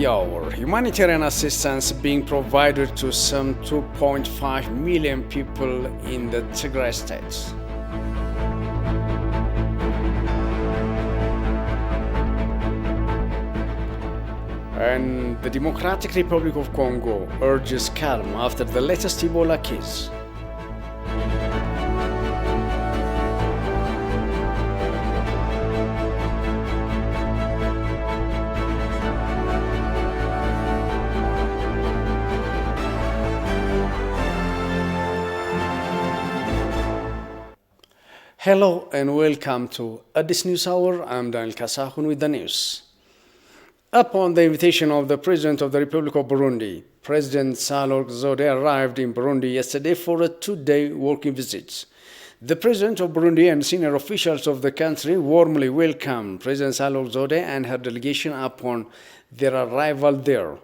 the hour. Humanitarian assistance being provided to some 2.5 million people in the Tigray state. And the Democratic Republic of Congo urges calm after the latest Ebola case. Hello and welcome to Addis News Hour. I'm Daniel Kasahun with the news. Upon the invitation of the President of the Republic of Burundi, President Sahle Zode arrived in Burundi yesterday for a two-day working visit. The President of Burundi and senior officials of the country warmly welcomed President Sahle Zode and her delegation upon their arrival there.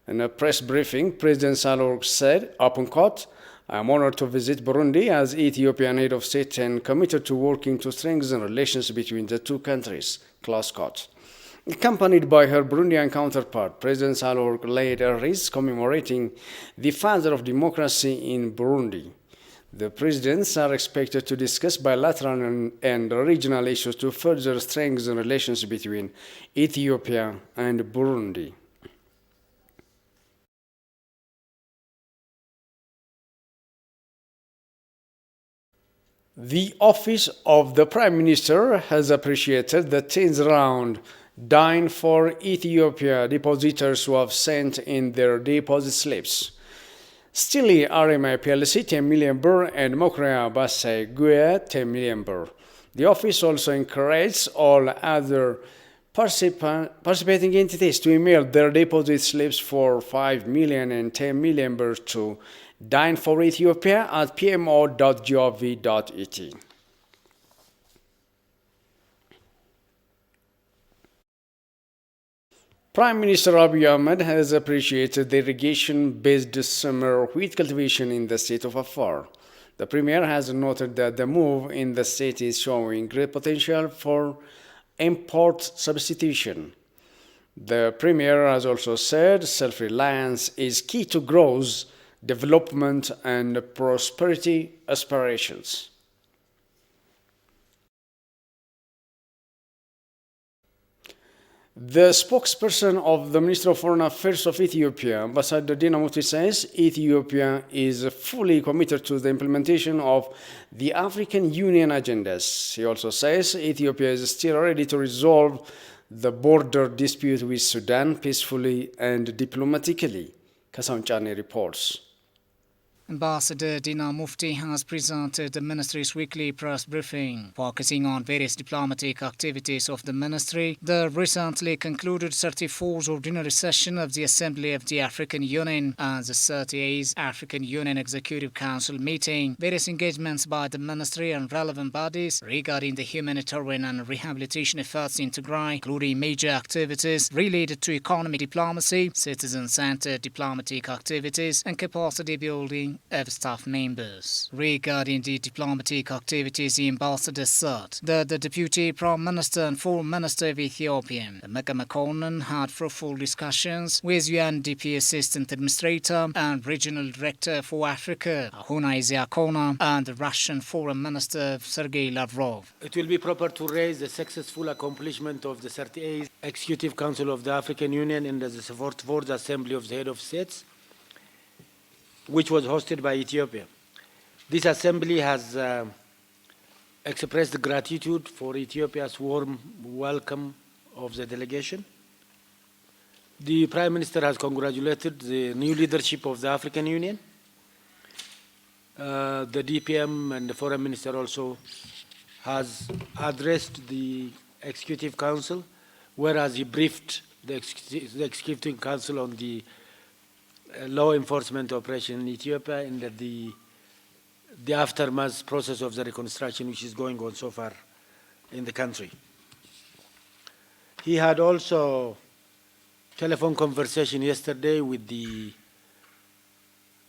In a press briefing, President Sahle said, open quote, I am honored to visit Burundi as Ethiopian head of state and committed to working to strengthen relations between the two countries, close quote. Accompanied by her Burundian counterpart, President Sahle laid a wreath commemorating the father of democracy in Burundi. The presidents are expected to discuss bilateral and regional issues to further strengthen relations between Ethiopia and Burundi. The office of the Prime Minister has appreciated the 10th round Dine for Ethiopia depositors who have sent in their deposit slips. Stili RMI PLC 10 million birr and Mokrea Basse Guia 10 million birr. The office also encourages all other participating entities to email their deposit slips for 5 million and 10 million birr to Dine for Ethiopia at pmo.gov.et. Prime Minister Abiy Ahmed has appreciated the irrigation-based summer wheat cultivation in the state of Afar. The Premier has noted that the move in the state is showing great potential for import substitution. The Premier has also said self-reliance is key to growth, development and prosperity aspirations. The spokesperson of the Ministry of Foreign Affairs of Ethiopia, Ambassador Dina Mufti, says Ethiopia is fully committed to the implementation of the African Union agendas. He also says Ethiopia is still ready to resolve the border dispute with Sudan peacefully and diplomatically. Kasaun Chane reports. Ambassador Dina Mufti has presented the ministry's weekly press briefing, focusing on various diplomatic activities of the ministry. The recently concluded 34th ordinary session of the Assembly of the African Union and the 38th African Union Executive Council meeting, various engagements by the ministry and relevant bodies regarding the humanitarian and rehabilitation efforts in Tigray, including major activities related to economic diplomacy, citizen-centered diplomatic activities, and capacity building of staff members. Regarding the diplomatic activities, the ambassador said that the Deputy Prime Minister and Foreign Minister of Ethiopia, Demeke Mekonnen, had fruitful discussions with UNDP Assistant Administrator and Regional Director for Africa, Ahuna Iziakona, and the Russian Foreign Minister, Sergei Lavrov. It will be proper to raise the successful accomplishment of the 38th Executive Council of the African Union and the 44th Assembly of the Head of States, which was hosted by Ethiopia. This assembly has expressed gratitude for Ethiopia's warm welcome of the delegation. The Prime Minister has congratulated the new leadership of the African Union. The DPM and the Foreign Minister also has addressed the Executive Council, whereas he briefed the Executive Council on the law enforcement operation in Ethiopia and the aftermath process of the reconstruction which is going on so far in the country. He had also telephone conversation yesterday with the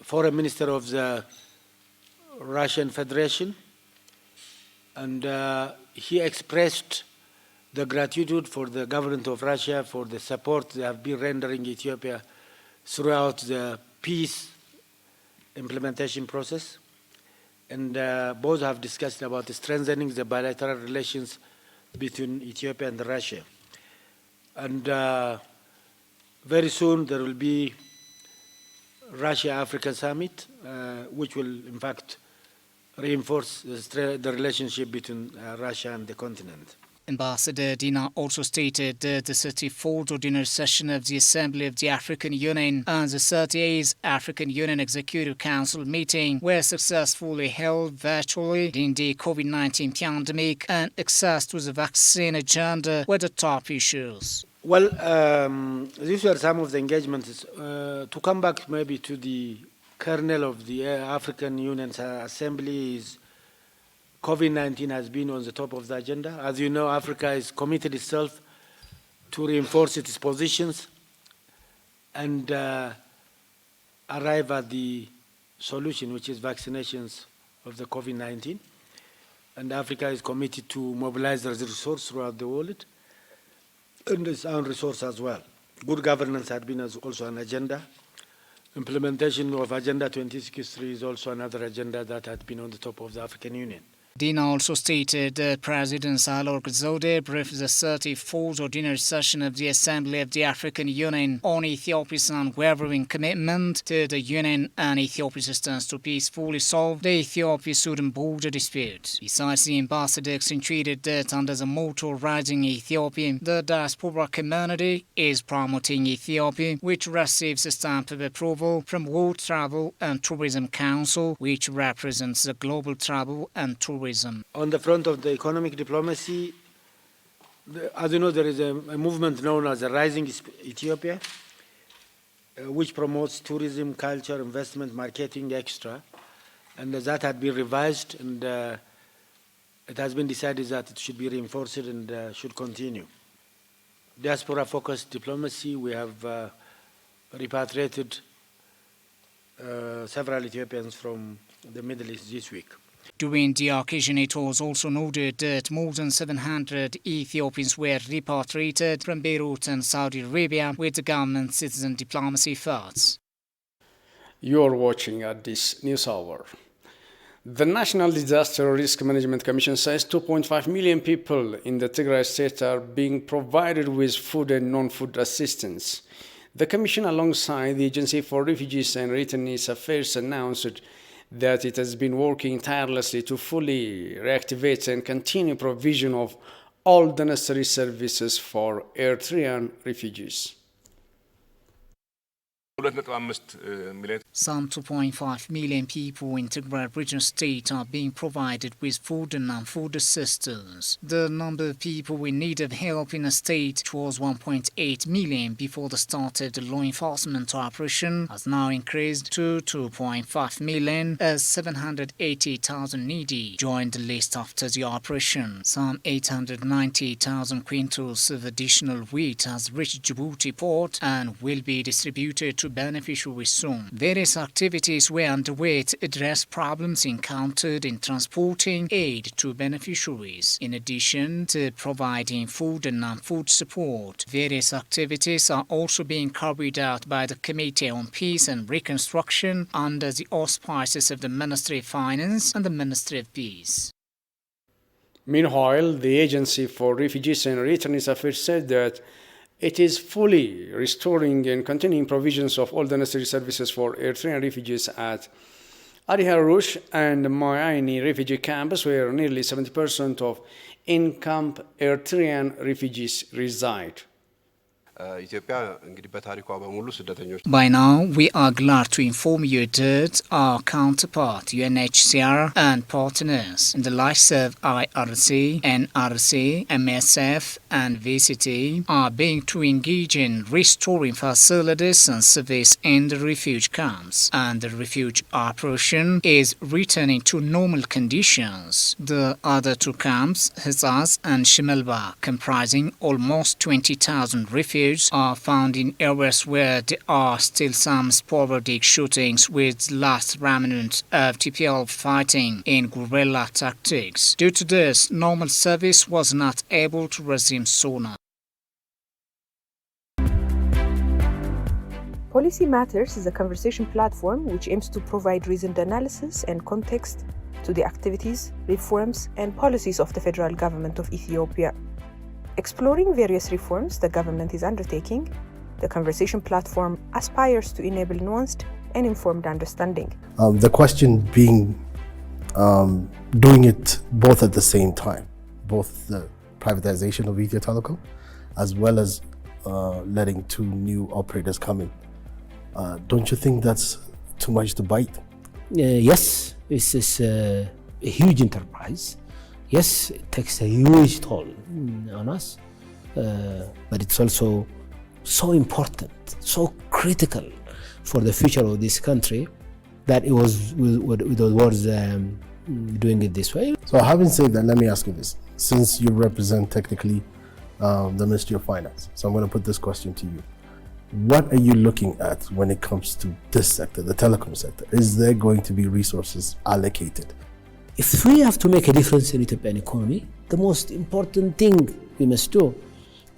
Foreign Minister of the Russian Federation, and he expressed the gratitude for the government of Russia for the support they have been rendering Ethiopia throughout the peace implementation process. And both have discussed about strengthening the bilateral relations between Ethiopia and Russia. And very soon there will be Russia-Africa Summit, which will in fact reinforce the relationship between Russia and the continent. Ambassador Dina also stated that the 34th Ordinary Session of the Assembly of the African Union and the 38th African Union Executive Council meeting were successfully held virtually in the COVID-19 pandemic, and access to the vaccine agenda were the top issues. Well, these were some of the engagements. To come back maybe to the kernel of the African Union's Assembly is COVID-19 has been on the top of the agenda. As you know, Africa is committed itself to reinforce its positions and arrive at the solution, which is vaccinations of the COVID-19. And Africa is committed to mobilize the resources throughout the world and its own resource as well. Good governance had been also an agenda. Implementation of Agenda 2063 is also another agenda that had been on the top of the African Union. Dina also stated that President Sahle-Work Zewde briefed the 34th Ordinary Session of the Assembly of the African Union on Ethiopia's unwavering commitment to the Union and Ethiopia's stance to peacefully solve the Ethiopia-Sudan border dispute. Besides, the ambassador accentuated that under the motto Rising Ethiopia, the diaspora community is promoting Ethiopia, which receives a stamp of approval from World Travel and Tourism Council, which represents the global travel and tourism. On the front of the economic diplomacy, as you know, there is a movement known as the Rising Ethiopia, which promotes tourism, culture, investment, marketing, extra. And that had been revised, and it has been decided that it should be reinforced and should continue. Diaspora-focused diplomacy, we have repatriated several Ethiopians from the Middle East this week. During the occasion, it was also noted that more than 700 Ethiopians were repatriated from Beirut and Saudi Arabia with the government citizen diplomacy efforts. You're watching at this news hour. The National Disaster Risk Management Commission says 2.5 million people in the Tigray state are being provided with food and non-food assistance. The Commission, alongside the Agency for Refugees and Returnees Affairs, announced that it has been working tirelessly to fully reactivate and continue provision of all the necessary services for Eritrean refugees. Some 2.5 million people in Tigray region state are being provided with food and non-food assistance. The number of people in need of help in the state was 1.8 million before the start of the law enforcement operation has now increased to 2.5 million as 780,000 needy joined the list after the operation. Some 890,000 quintals of additional wheat has reached Djibouti port and will be distributed to beneficiaries soon. Various activities were underway to address problems encountered in transporting aid to beneficiaries. In addition to providing food and non-food support, various activities are also being carried out by the Committee on Peace and Reconstruction under the auspices of the Ministry of Finance and the Ministry of Peace. Meanwhile, the Agency for Refugees and Returnees Affairs said that it is fully restoring and continuing provisions of all the necessary services for Eritrean refugees at Adi Harush and Moyani refugee camps, where nearly 70% of in-camp Eritrean refugees reside. By now, we are glad to inform you that our counterpart, UNHCR, and partners in the likes of IRC, NRC, MSF, and VCT are being to engage in restoring facilities and service in the refuge camps, and the refuge operation is returning to normal conditions. The other two camps, Hizaz and Shimelba, comprising almost 20,000 refugees, attitudes are found in areas where there are still some sporadic shootings with last remnants of TPL fighting in guerrilla tactics. Due to this, normal service was not able to resume sooner. Policy Matters is a conversation platform which aims to provide reasoned analysis and context to the activities, reforms, and policies of the federal government of Ethiopia. Exploring various reforms the government is undertaking, the conversation platform aspires to enable nuanced and informed understanding. The question being doing it both at the same time, both the privatization of Ethio Telecom as well as letting two new operators come in. Don't you think that's too much to bite? Yes, this is a huge enterprise. Yes, it takes a huge toll on us, but it's also so important, so critical for the future of this country that it was doing it this way. So having said that, let me ask you this. Since you represent technically the Ministry of Finance, so I'm going to put this question to you. What are you looking at when it comes to this sector, the telecom sector? Is there going to be resources allocated? If we have to make a difference in Ethiopian economy, the most important thing we must do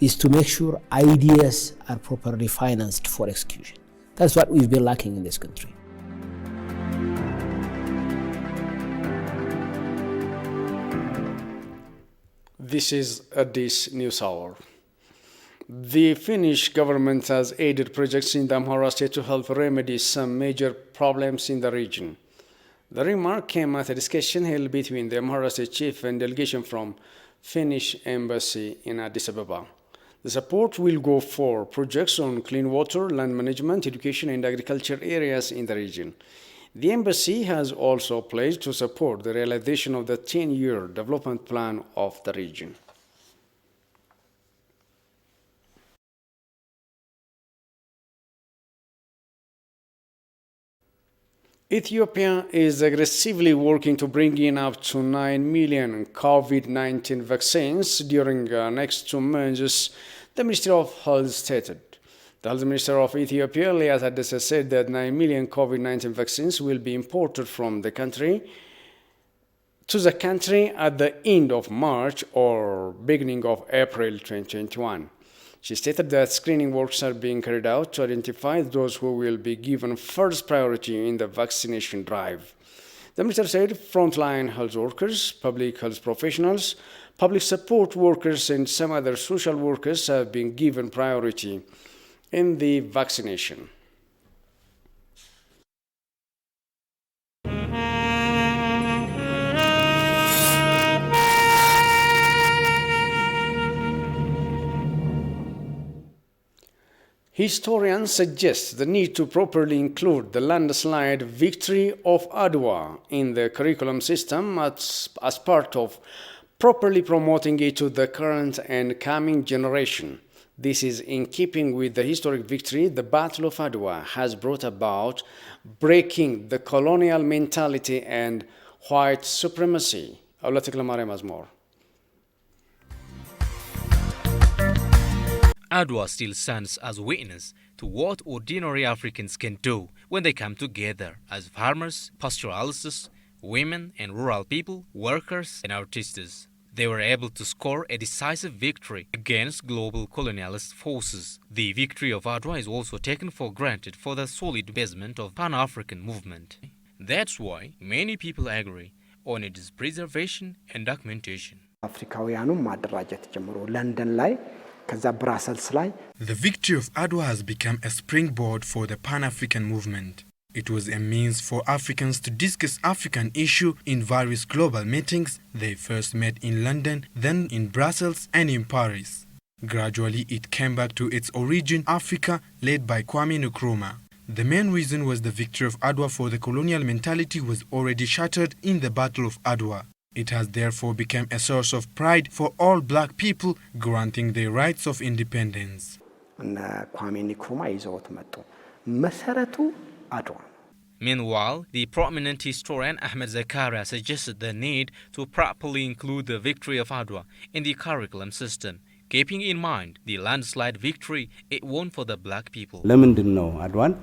is to make sure ideas are properly financed for execution. That's what we've been lacking in this country. This is Addis News Hour. The Finnish government has aided projects in the Amhara state to help remedy some major problems in the region. The remark came at a discussion held between the Amhara state chief and delegation from Finnish embassy in Addis Ababa. The support will go for projects on clean water, land management, education and agriculture areas in the region. The embassy has also pledged to support the realization of the 10-year development plan of the region. Ethiopia is aggressively working to bring in up to 9 million COVID-19 vaccines during the next 2 months, the Ministry of Health stated. The Health Minister of Ethiopia, Liat Adessa, said that 9 million COVID-19 vaccines will be imported from the country to the country at the end of March or beginning of April 2021. She stated that screening works are being carried out to identify those who will be given first priority in the vaccination drive. The minister said frontline health workers, public health professionals, public support workers, and some other social workers have been given priority in the vaccination. Historians suggest the need to properly include the landslide victory of Adwa in the curriculum system as part of properly promoting it to the current and coming generation. This is in keeping with the historic victory the Battle of Adwa has brought about, breaking the colonial mentality and white supremacy. Allah Teklamare has more. Adwa still stands as witness to what ordinary Africans can do when they come together as farmers, pastoralists, women and rural people, workers and artists. They were able to score a decisive victory against global colonialist forces. The victory of Adwa is also taken for granted for the solid basement of Pan-African movement. That's why many people agree on its preservation and documentation. The victory of Adwa has become a springboard for the Pan-African movement. It was a means for Africans to discuss African issues in various global meetings. They first met in London, then in Brussels and in Paris. Gradually, it came back to its origin, Africa, led by Kwame Nkrumah. The main reason was the victory of Adwa, for the colonial mentality was already shattered in the Battle of Adwa. It has therefore become a source of pride for all black people, granting their rights of independence. Meanwhile, the prominent historian Ahmed Zakaria suggested the need to properly include the victory of Adwa in the curriculum system, keeping in mind the landslide victory it won for the black people. ለምንድን ነው አድዋን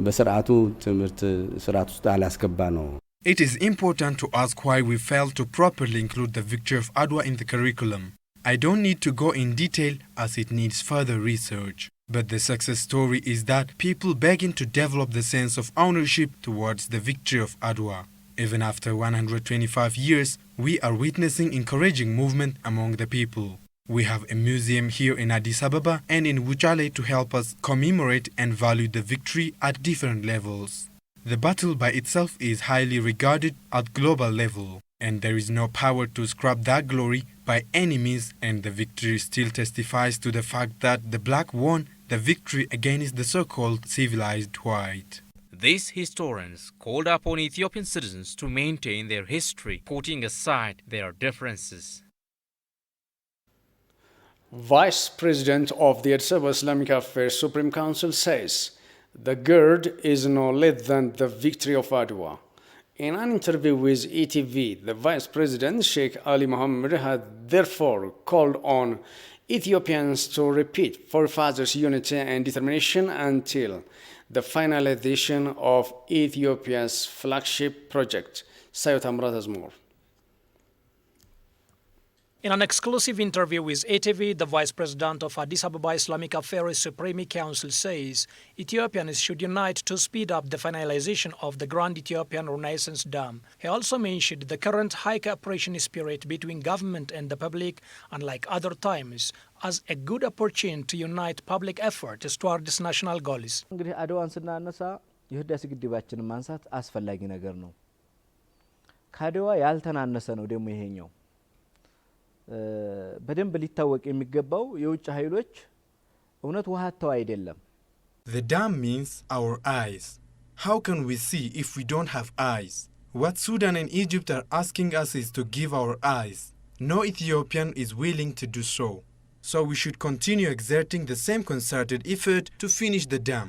በስርዓቱ ትምህርት ስርዓት ውስጥ አላስገባ ነው? It is important to ask why we failed to properly include the victory of Adwa in the curriculum. I don't need to go in detail as it needs further research. But the success story is that people begin to develop the sense of ownership towards the victory of Adwa. Even after 125 years, we are witnessing encouraging movement among the people. We have a museum here in Addis Ababa and in Wuchale to help us commemorate and value the victory at different levels. The battle by itself is highly regarded at global level, and there is no power to scrap that glory by any means, and the victory still testifies to the fact that the black won the victory against the so-called civilized white. These historians called upon Ethiopian citizens to maintain their history, putting aside their differences. Vice President of the Addis Ababa Islamic Affairs Supreme Council says the GERD is no less than the victory of Adwa. In an interview with ETV, the Vice President Sheikh Ali Mohammed had therefore called on Ethiopians to repeat forefathers' unity and determination until the finalization of Ethiopia's flagship project. Sayot Amrat has more. In an exclusive interview with ATV, the Vice President of Addis Ababa Islamic Affairs Supreme Council says Ethiopians should unite to speed up the finalization of the Grand Ethiopian Renaissance Dam. He also mentioned the current high cooperation spirit between government and the public, unlike other times, as a good opportunity to unite public efforts towards national goals. እንግዲህ አድዋን ስናነሳ የህዳሴ ግድባችንን ማንሳት አስፈላጊ ነገር ነው። ከአድዋ ያልተናነሰ ነው ደግሞ ይሄኛው በደንብ ሊታወቅ የሚገባው የውጭ ኃይሎች እውነት ውሃተው አይደለም። The dam means our eyes. How can we see if we don't have eyes? What Sudan and Egypt are asking us is to give our eyes. No Ethiopian is willing to do so. So we should continue exerting the same concerted effort to finish the dam.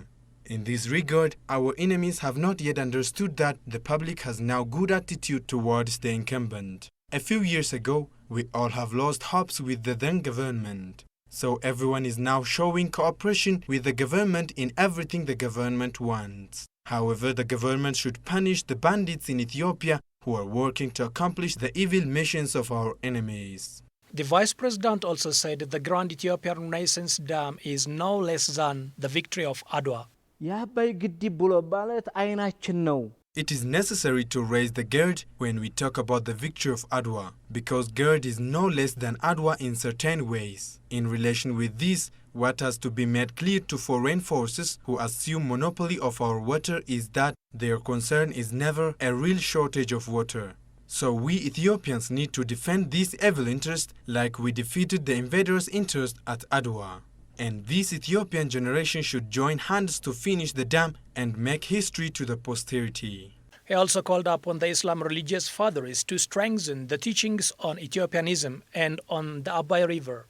In this regard, our enemies have not yet understood that the public has now good attitude towards the incumbent. A few years ago, we all have lost hopes with the then government. So everyone is now showing cooperation with the government in everything the government wants. However, the government should punish the bandits in Ethiopia who are working to accomplish the evil missions of our enemies. The Vice President also said the Grand Ethiopian Renaissance Dam is no less than the victory of Adwa. የአባይ ግድብ ብሎ ማለት አይናችን ነው። It is necessary to raise the GERD when we talk about the victory of Adwa, because GERD is no less than Adwa in certain ways. In relation with this, what has to be made clear to foreign forces who assume monopoly of our water is that their concern is never a real shortage of water. So we Ethiopians need to defend this evil interest like we defeated the invaders' interest at Adwa. And this Ethiopian generation should join hands to finish the dam and make history to the posterity. He also called upon the Islam religious fathers to strengthen the teachings on Ethiopianism and on the Abai River.